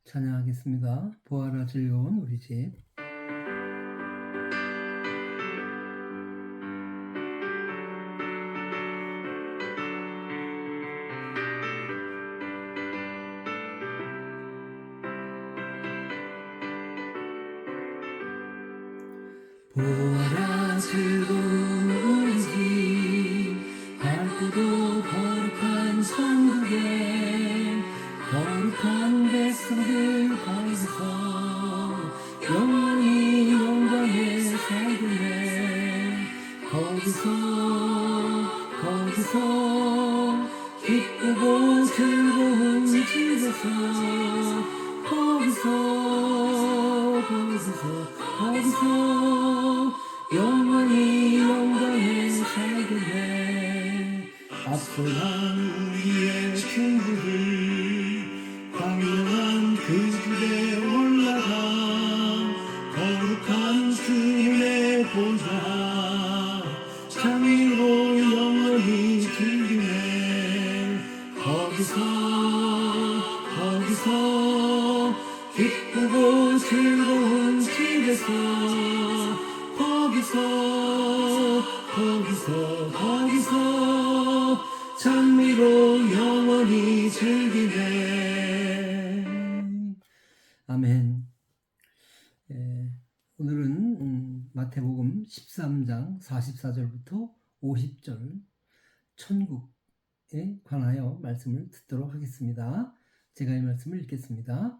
찬양하겠습니다. 보아라 즐거운 우리 집. 보아라 즐거운 우리 집, 밝고도 거룩한 천국에 거룩한 백성들 거기서 영원히 영광에 살길래 거기서 기쁘고 즐거운 집에서 거기서 영원히 영광에 살길래 앞서간 우리의 친구들 광명한 그 집에 올라가 거룩한 주님의 보좌 참으로 영원히 즐기네 거기서 기쁘고 즐거운 집에서 거기서 찬미로 영원히 즐기네. 아멘. 오늘은 마태복음 13장 44절부터 50절 천국에 관하여 말씀을 듣도록 하겠습니다. 제가 이 말씀을 읽겠습니다.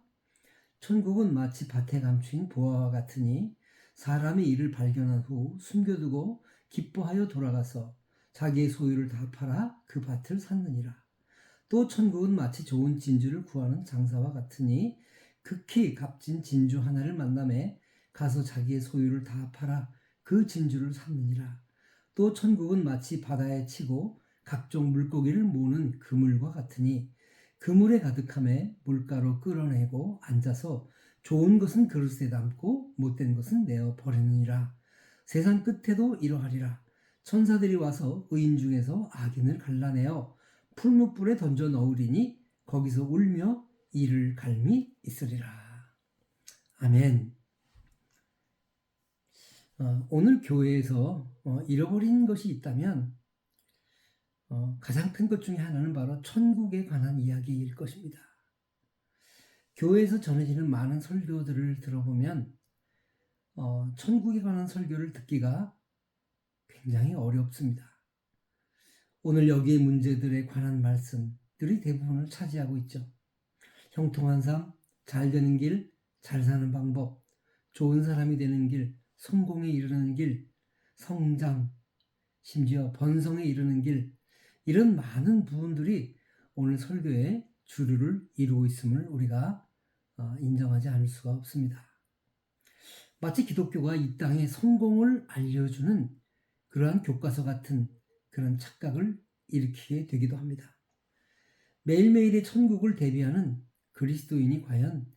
천국은 마치 밭에 감추인 보화와 같으니 사람이 이를 발견한 후 숨겨두고 기뻐하여 돌아가서 자기의 소유를 다 팔아 그 밭을 샀느니라. 또 천국은 마치 좋은 진주를 구하는 장사와 같으니 극히 값진 진주 하나를 만남에 가서 자기의 소유를 다 팔아 그 진주를 샀느니라. 또 천국은 마치 바다에 치고 각종 물고기를 모으는 그물과 같으니 그물에 가득함에 물가로 끌어내고 앉아서 좋은 것은 그릇에 담고 못된 것은 내어 버리느니라. 세상 끝에도 이러하리라. 천사들이 와서 의인 중에서 악인을 갈라내어 풀무불에 던져 넣으리니 거기서 울며 이를 갈미 있으리라. 아멘. 오늘 교회에서 잃어버린 것이 있다면 가장 큰 것 중에 하나는 바로 천국에 관한 이야기일 것입니다. 교회에서 전해지는 많은 설교들을 들어보면 천국에 관한 설교를 듣기가 굉장히 어렵습니다. 오늘 여기의 문제들에 관한 말씀들이 대부분을 차지하고 있죠. 형통한 삶, 잘 되는 길, 잘 사는 방법, 좋은 사람이 되는 길, 성공에 이르는 길, 성장, 심지어 번성에 이르는 길, 이런 많은 부분들이 오늘 설교의 주류를 이루고 있음을 우리가 인정하지 않을 수가 없습니다. 마치 기독교가 이 땅의 성공을 알려주는 그러한 교과서 같은 그런 착각을 일으키게 되기도 합니다. 매일매일의 천국을 대비하는 그리스도인이 과연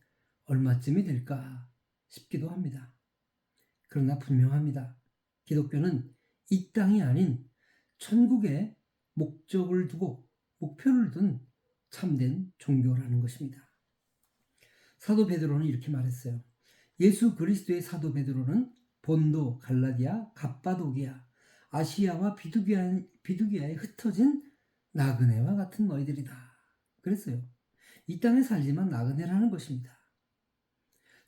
얼마쯤이 될까 싶기도 합니다. 그러나 분명합니다. 기독교는 이 땅이 아닌 천국에 목적을 두고 목표를 둔 참된 종교라는 것입니다. 사도 베드로는 이렇게 말했어요. 예수 그리스도의 사도 베드로는 본도, 갈라디아, 갑바도기아, 아시아와 비두기아에 흩어진 나그네와 같은 너희들이다. 그랬어요. 이 땅에 살지만 나그네라는 것입니다.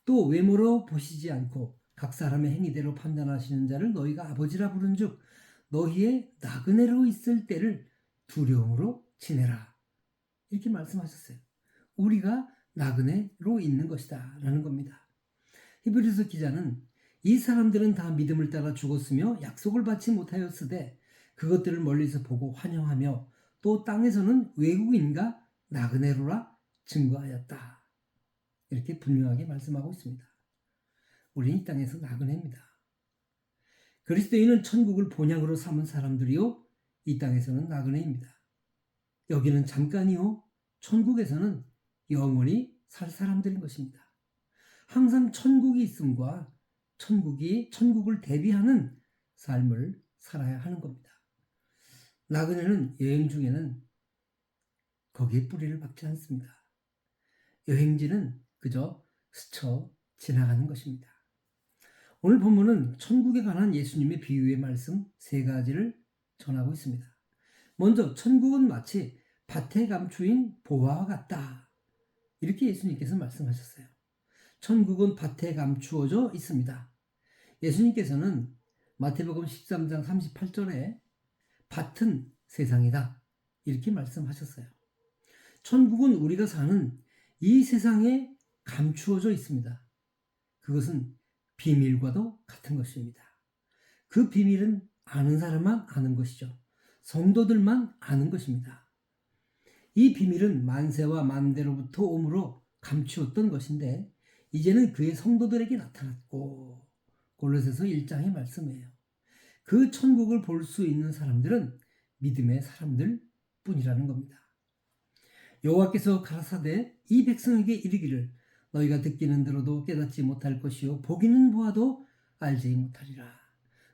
또 외모로 보시지 않고 각 사람의 행위대로 판단하시는 자를 너희가 아버지라 부른즉 너희의 나그네로 있을 때를 두려움으로 지내라. 이렇게 말씀하셨어요. 우리가 나그네로 있는 것이다 라는 겁니다. 히브리서 기자는 이 사람들은 다 믿음을 따라 죽었으며 약속을 받지 못하였으되 그것들을 멀리서 보고 환영하며 또 땅에서는 외국인과 나그네로라 증거하였다. 이렇게 분명하게 말씀하고 있습니다. 우리는 이 땅에서 나그네입니다. 그리스도인은 천국을 본향으로 삼은 사람들이요 이 땅에서는 나그네입니다. 여기는 잠깐이요 천국에서는 영원히 살 사람들인 것입니다. 항상 천국이 있음과 천국을 대비하는 삶을 살아야 하는 겁니다. 나그네는 여행 중에는 거기에 뿌리를 박지 않습니다. 여행지는 그저 스쳐 지나가는 것입니다. 오늘 본문은 천국에 관한 예수님의 비유의 말씀 3가지를 전하고 있습니다. 먼저 천국은 마치 밭에 감추인 보화와 같다. 이렇게 예수님께서 말씀하셨어요. 천국은 밭에 감추어져 있습니다. 예수님께서는 마태복음 13장 38절에 밭은 세상이다. 이렇게 말씀하셨어요. 천국은 우리가 사는 이 세상에 감추어져 있습니다. 그것은 비밀과도 같은 것입니다. 그 비밀은 아는 사람만 아는 것이죠. 성도들만 아는 것입니다. 이 비밀은 만세와 만대로부터 오므로 감추었던 것인데 이제는 그의 성도들에게 나타났고, 골로새서 1장의 말씀이에요. 그 천국을 볼 수 있는 사람들은 믿음의 사람들 뿐이라는 겁니다. 여호와께서 가라사대 이 백성에게 이르기를 너희가 듣기는 들어도 깨닫지 못할 것이요 보기는 보아도 알지 못하리라.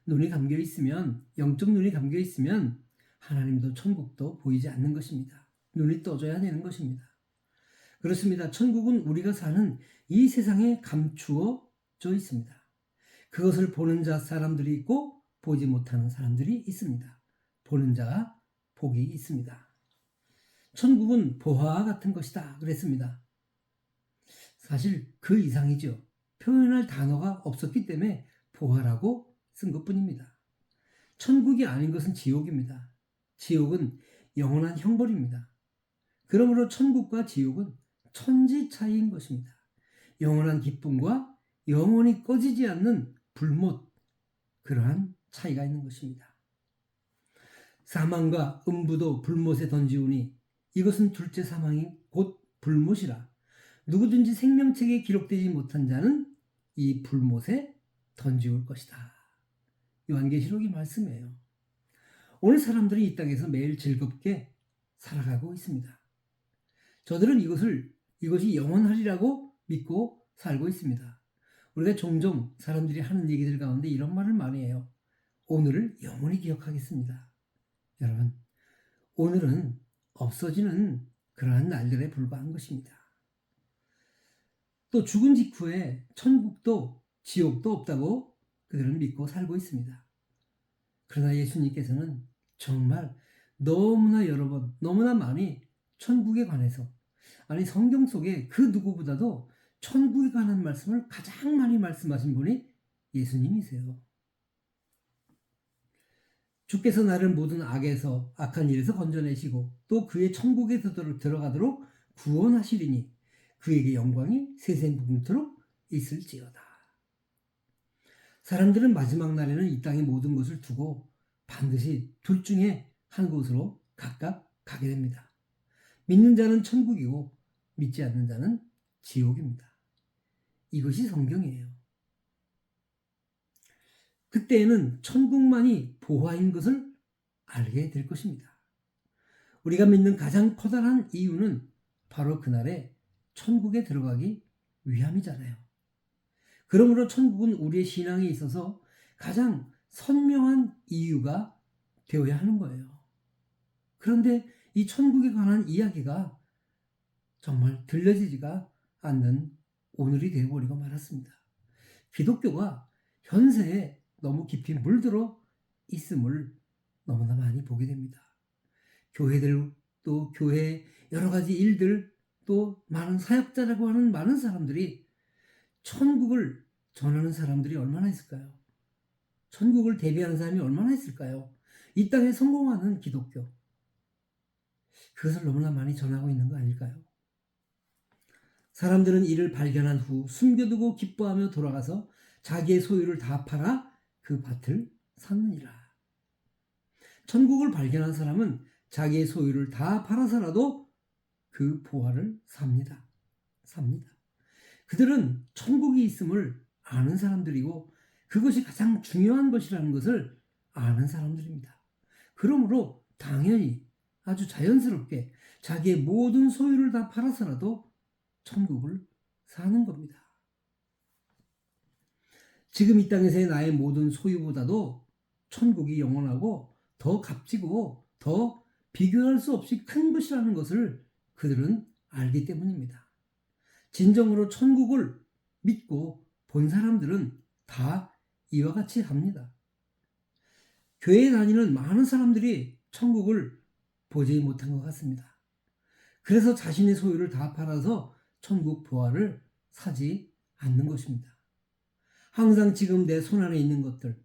눈이 감겨 있으면, 영적 눈이 감겨 있으면 하나님도 천국도 보이지 않는 것입니다. 눈이 떠져야 되는 것입니다. 그렇습니다. 천국은 우리가 사는 이 세상에 감추어져 있습니다. 그것을 보는 자 사람들이 있고 보지 못하는 사람들이 있습니다. 보는 자가 복이 있습니다. 천국은 보화와 같은 것이다 그랬습니다. 사실 그 이상이죠. 표현할 단어가 없었기 때문에 보화라고 쓴 것뿐입니다. 천국이 아닌 것은 지옥입니다. 지옥은 영원한 형벌입니다. 그러므로 천국과 지옥은 천지 차이인 것입니다. 영원한 기쁨과 영원히 꺼지지 않는 불못, 그러한 차이가 있는 것입니다. 사망과 음부도 불못에 던지우니 이것은 둘째 사망이 곧 불못이라. 누구든지 생명책에 기록되지 못한 자는 이 불못에 던지울 것이다. 요한계시록의 말씀이에요. 오늘 사람들이 이 땅에서 매일 즐겁게 살아가고 있습니다. 저들은 이것이 영원하리라고 믿고 살고 있습니다. 우리가 종종 사람들이 하는 얘기들 가운데 이런 말을 많이 해요. 오늘을 영원히 기억하겠습니다. 여러분, 오늘은 없어지는 그러한 날들에 불과한 것입니다. 또 죽은 직후에 천국도 지옥도 없다고 그들은 믿고 살고 있습니다. 그러나 예수님께서는 정말 너무나 여러 번, 너무나 많이 천국에 관해서, 아니 성경 속에 그 누구보다도 천국에 관한 말씀을 가장 많이 말씀하신 분이 예수님이세요. 주께서 나를 모든 악에서, 악한 일에서 건져내시고 또 그의 천국에 들어가도록 구원하시리니 그에게 영광이 세세무궁토록 있을지어다. 사람들은 마지막 날에는 이 땅의 모든 것을 두고 반드시 둘 중에 한 곳으로 각각 가게 됩니다. 믿는 자는 천국이고 믿지 않는 자는 지옥입니다. 이것이 성경이에요. 그때에는 천국만이 보화인 것을 알게 될 것입니다. 우리가 믿는 가장 커다란 이유는 바로 그날에 천국에 들어가기 위함이잖아요. 그러므로 천국은 우리의 신앙에 있어서 가장 선명한 이유가 되어야 하는 거예요. 그런데 이 천국에 관한 이야기가 정말 들려지지가 않는 오늘이 되어버리고 말았습니다. 기독교가 현세에 너무 깊이 물들어 있음을 너무나 많이 보게 됩니다. 교회들, 또 교회 여러 가지 일들, 또 많은 사역자라고 하는 많은 사람들이 천국을 전하는 사람들이 얼마나 있을까요? 천국을 대비하는 사람이 얼마나 있을까요? 이 땅에 성공하는 기독교, 그것을 너무나 많이 전하고 있는 거 아닐까요? 사람들은 이를 발견한 후 숨겨두고 기뻐하며 돌아가서 자기의 소유를 다 팔아 그 밭을 샀느니라. 천국을 발견한 사람은 자기의 소유를 다 팔아서라도 그 보화를 삽니다. 그들은 천국이 있음을 아는 사람들이고 그것이 가장 중요한 것이라는 것을 아는 사람들입니다. 그러므로 당연히 아주 자연스럽게 자기의 모든 소유를 다 팔아서라도 천국을 사는 겁니다. 지금 이 땅에서의 나의 모든 소유보다도 천국이 영원하고 더 값지고 더 비교할 수 없이 큰 것이라는 것을 그들은 알기 때문입니다. 진정으로 천국을 믿고 본 사람들은 다 이와 같이 합니다. 교회에 다니는 많은 사람들이 천국을 보지 못한 것 같습니다. 그래서 자신의 소유를 다 팔아서 천국 보화를 사지 않는 것입니다. 항상 지금 내 손안에 있는 것들,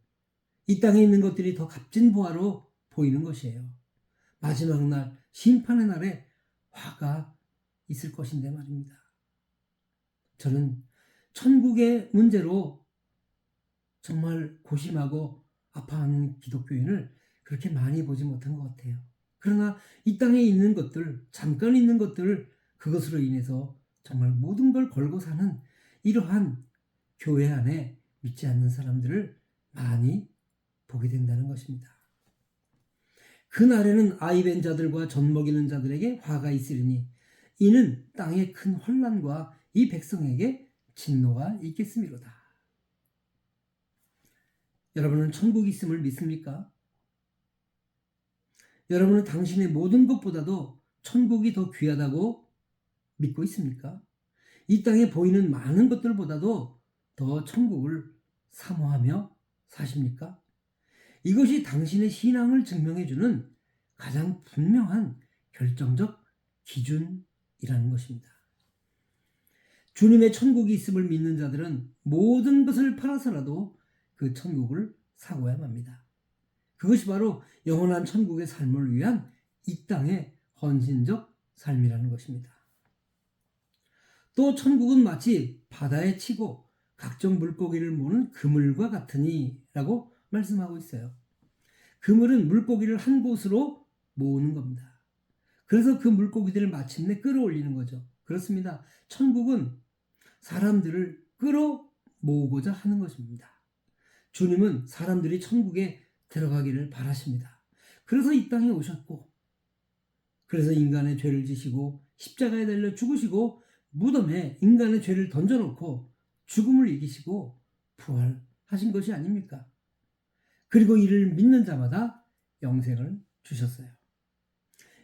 이 땅에 있는 것들이 더 값진 보화로 보이는 것이에요. 마지막 날, 심판의 날에 화가 있을 것인데 말입니다. 저는 천국의 문제로 정말 고심하고 아파하는 기독교인을 그렇게 많이 보지 못한 것 같아요. 그러나 이 땅에 있는 것들, 잠깐 있는 것들, 그것으로 인해서 정말 모든 걸 걸고 사는 이러한 교회 안에 믿지 않는 사람들을 많이 보게 된다는 것입니다. 그날에는 아이벤 자들과 젖먹이는 자들에게 화가 있으리니 이는 땅의 큰 환난과 이 백성에게 진노가 있겠음이로다. 여러분은 천국이 있음을 믿습니까? 여러분은 당신의 모든 것보다도 천국이 더 귀하다고 믿고 있습니까? 이 땅에 보이는 많은 것들보다도 더 천국을 사모하며 사십니까? 이것이 당신의 신앙을 증명해주는 가장 분명한 결정적 기준이라는 것입니다. 주님의 천국이 있음을 믿는 자들은 모든 것을 팔아서라도 그 천국을 사고야 합니다. 그것이 바로 영원한 천국의 삶을 위한 이 땅의 헌신적 삶이라는 것입니다. 또 천국은 마치 바다에 치고 각종 물고기를 모는 그물과 같으니라고 말씀하고 있어요. 그물은 물고기를 한 곳으로 모으는 겁니다. 그래서 그 물고기들을 마침내 끌어올리는 거죠. 그렇습니다. 천국은 사람들을 끌어모으고자 하는 것입니다. 주님은 사람들이 천국에 들어가기를 바라십니다. 그래서 이 땅에 오셨고, 그래서 인간의 죄를 지시고 십자가에 달려 죽으시고 무덤에 인간의 죄를 던져놓고 죽음을 이기시고 부활하신 것이 아닙니까? 그리고 이를 믿는 자마다 영생을 주셨어요.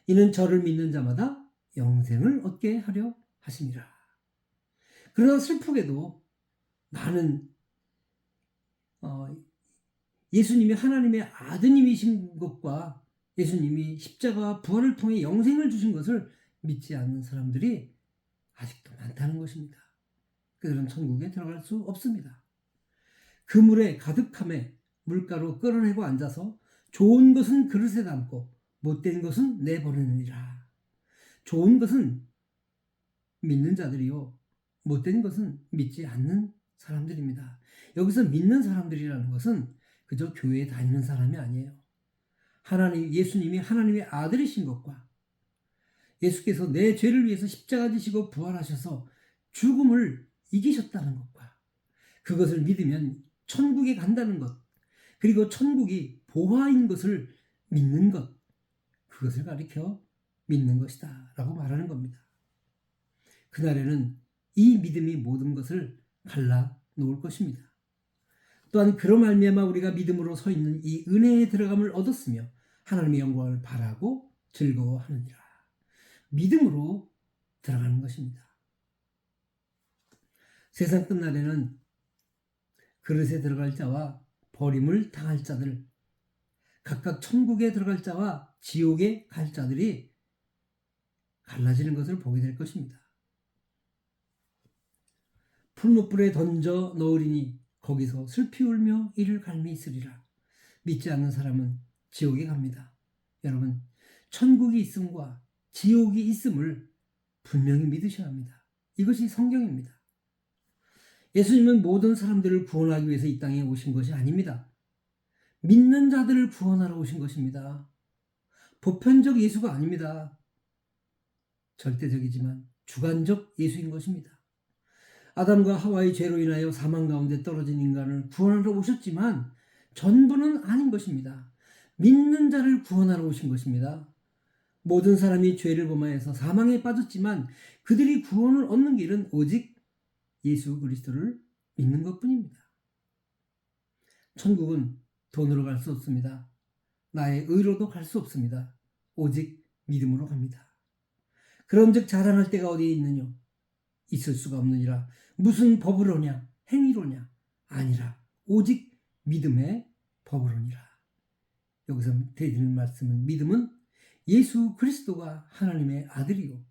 이는 저를 믿는 자마다 영생을 얻게 하려 하심이라. 그러나 슬프게도 나는 예수님이 하나님의 아드님이신 것과 예수님이 십자가와 부활을 통해 영생을 주신 것을 믿지 않는 사람들이 아직도 많다는 것입니다. 그들은 천국에 들어갈 수 없습니다. 그물에 가득함에 물가로 끌어내고 앉아서 좋은 것은 그릇에 담고 못된 것은 내버리느니라. 좋은 것은 믿는 자들이요, 못된 것은 믿지 않는 사람들입니다. 여기서 믿는 사람들이라는 것은 그저 교회에 다니는 사람이 아니에요. 예수님이 하나님의 아들이신 것과 예수께서 내 죄를 위해서 십자가 지시고 부활하셔서 죽음을 이기셨다는 것과 그것을 믿으면 천국에 간다는 것, 그리고 천국이 보화인 것을 믿는 것, 그것을 가리켜 믿는 것이다 라고 말하는 겁니다. 그날에는 이 믿음이 모든 것을 갈라놓을 것입니다. 또한 그로 말미암아 우리가 믿음으로 서 있는 이 은혜에 들어감을 얻었으며 하나님의 영광을 바라고 즐거워하느니라. 믿음으로 들어가는 것입니다. 세상 끝날에는 그릇에 들어갈 자와 버림을 당할 자들, 각각 천국에 들어갈 자와 지옥에 갈 자들이 갈라지는 것을 보게 될 것입니다. 풀무불에 던져 넣으리니 거기서 슬피 울며 이를 갈미 있으리라. 믿지 않는 사람은 지옥에 갑니다. 여러분, 천국이 있음과 지옥이 있음을 분명히 믿으셔야 합니다. 이것이 성경입니다. 예수님은 모든 사람들을 구원하기 위해서 이 땅에 오신 것이 아닙니다. 믿는 자들을 구원하러 오신 것입니다. 보편적 예수가 아닙니다. 절대적이지만 주관적 예수인 것입니다. 아담과 하와의 죄로 인하여 사망 가운데 떨어진 인간을 구원하러 오셨지만 전부는 아닌 것입니다. 믿는 자를 구원하러 오신 것입니다. 모든 사람이 죄를 범하여서 사망에 빠졌지만 그들이 구원을 얻는 길은 오직 예수 그리스도를 믿는 것뿐입니다. 천국은 돈으로 갈 수 없습니다. 나의 의로도 갈 수 없습니다. 오직 믿음으로 갑니다. 그런즉 자랑할 때가 어디에 있느냐? 있을 수가 없느니라. 무슨 법으로냐 행위로냐 아니라 오직 믿음의 법으로니라. 여기서 드리는 말씀은 믿음은 예수 그리스도가 하나님의 아들이요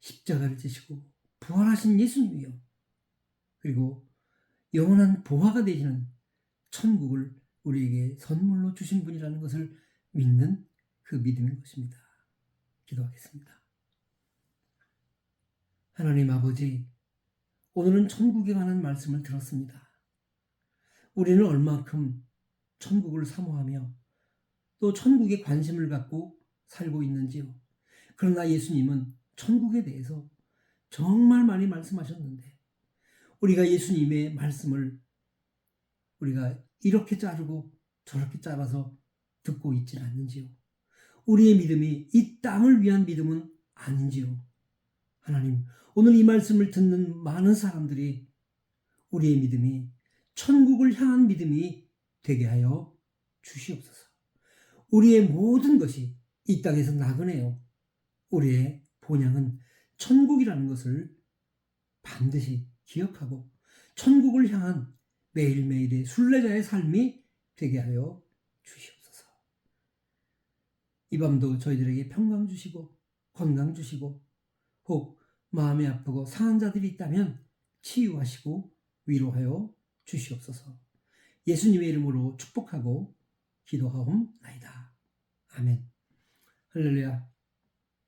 십자가를 지시고 부활하신 예수님이요 그리고 영원한 보화가 되시는 천국을 우리에게 선물로 주신 분이라는 것을 믿는 그 믿음인 것입니다. 기도하겠습니다. 하나님 아버지, 오늘은 천국에 관한 말씀을 들었습니다. 우리는 얼마큼 천국을 사모하며 또 천국에 관심을 갖고 살고 있는지요. 그러나 예수님은 천국에 대해서 정말 많이 말씀하셨는데 우리가 예수님의 말씀을 우리가 이렇게 자르고 저렇게 잘라서 듣고 있지는 않는지요. 우리의 믿음이 이 땅을 위한 믿음은 아닌지요. 하나님, 오늘 이 말씀을 듣는 많은 사람들이 우리의 믿음이 천국을 향한 믿음이 되게 하여 주시옵소서. 우리의 모든 것이 이 땅에서 나그네요. 우리의 본향은 천국이라는 것을 반드시 기억하고 천국을 향한 매일매일의 순례자의 삶이 되게 하여 주시옵소서. 이 밤도 저희들에게 평강 주시고 건강 주시고 혹 마음이 아프고 상한 자들이 있다면 치유하시고 위로하여 주시옵소서. 예수님의 이름으로 축복하고 기도하옵나이다. 아멘. 할렐루야.